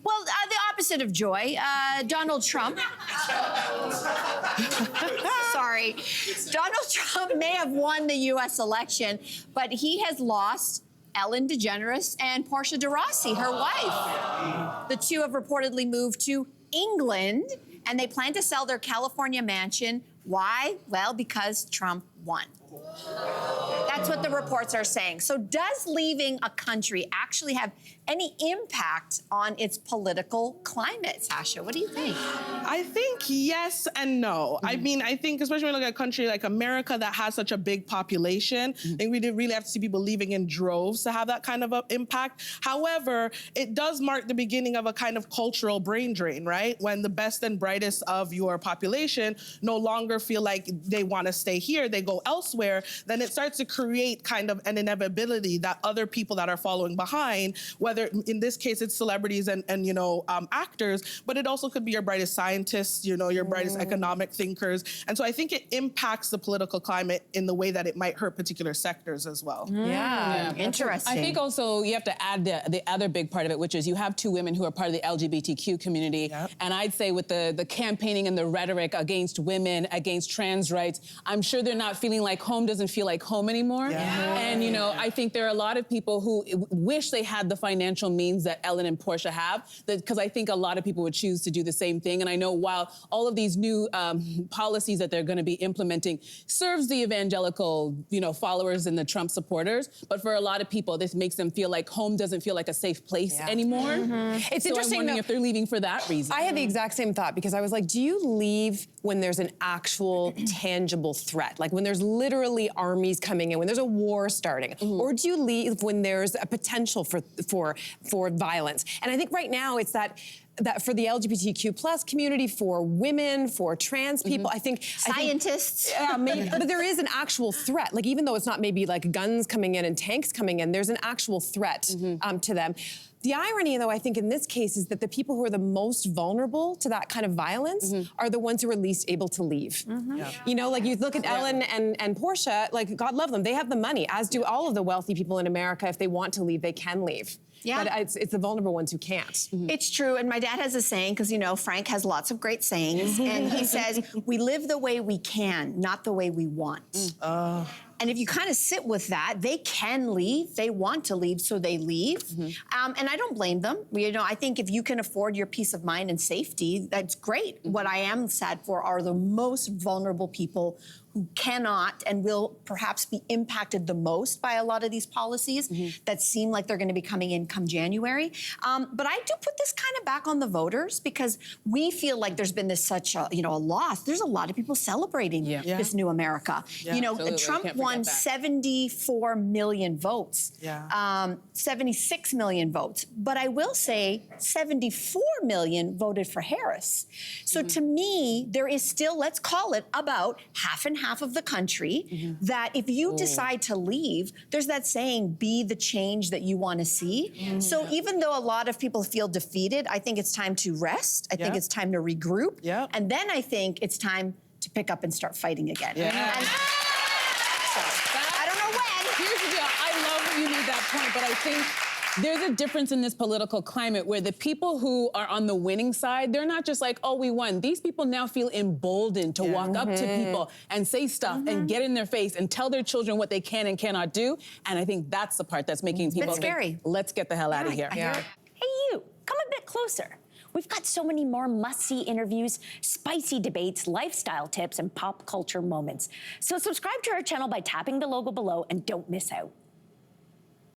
Well, the opposite of joy, Donald Trump. Sorry. Donald Trump may have won the U.S. election, but he has lost Ellen DeGeneres and Portia De Rossi, her wife. The two have reportedly moved to England, and they plan to sell their California mansion. Why? Well, because Trump won. That's what the reports are saying. So does leaving a country actually have any impact on its political climate, Sasha? What do you think? I think yes and no. I mean, I think especially when we look at a country like America that has such a big population, I think we really have to see people leaving in droves to have that kind of an impact. However, it does mark the beginning of a kind of cultural brain drain, right? When the best and brightest of your population no longer feel like they want to stay here, they go elsewhere, then it starts to create kind of an inevitability that other people that are following behind, whether in this case it's celebrities and actors, but it also could be your brightest scientists, your brightest economic thinkers. And so I think it impacts the political climate in the way that it might hurt particular sectors as well. Yeah, interesting. I think also you have to add the other big part of it, which is you have two women who are part of the LGBTQ community. Yep. And I'd say with the campaigning and the rhetoric against women, against trans rights, I'm sure they're not feeling like home doesn't feel like home anymore. Yeah. And I think there are a lot of people who wish they had the financial means that Ellen and Portia have, because I think a lot of people would choose to do the same thing. And I know while all of these new policies that they're going to be implementing serves the evangelical, followers and the Trump supporters, but for a lot of people, this makes them feel like home doesn't feel like a safe place anymore. It's interesting. I'm wondering if they're leaving for that reason. I had the exact same thought, because I was like, do you leave when there's an actual tangible threat? Like when there's literally armies coming in, when there's a war starting? Or do you leave when there's a potential for violence? And I think right now it's that for the LGBTQ plus community, for women, for trans people, I think scientists. Maybe, but there is an actual threat. Like even though it's not maybe like guns coming in and tanks coming in, there's an actual threat to them. The irony, though, I think in this case is that the people who are the most vulnerable to that kind of violence are the ones who are least able to leave. Like you look at Ellen and Portia, like God love them, they have the money, as do all of the wealthy people in America. If they want to leave, they can leave. Yeah. But it's the vulnerable ones who can't. It's true, and my dad has a saying, because Frank has lots of great sayings, and he says, we live the way we can, not the way we want. And if you kind of sit with that, they can leave, they want to leave, so they leave. And I don't blame them. I think if you can afford your peace of mind and safety, that's great. What I am sad for are the most vulnerable people who cannot and will perhaps be impacted the most by a lot of these policies that seem like they're going to be coming in come January. But I do put this kind of back on the voters, because we feel like there's been such a loss. There's a lot of people celebrating this new America. Trump won 74 million votes, 76 million votes. But I will say 74 million voted for Harris. So to me, there is still, let's call it about half and half of the country that if you decide to leave, there's that saying, be the change that you want to see. So even though a lot of people feel defeated, I think it's time to rest. I think it's time to regroup. And then I think it's time to pick up and start fighting again. And I don't know when. Here's the deal. I love that you made that point, but I think there's a difference in this political climate where the people who are on the winning side, they're not just like, oh, we won. These people now feel emboldened to walk up to people and say stuff and get in their face and tell their children what they can and cannot do. And I think that's the part that's making people think, let's get the hell out of here. Hey, you, come a bit closer. We've got so many more must-see interviews, spicy debates, lifestyle tips, and pop culture moments. So subscribe to our channel by tapping the logo below and don't miss out.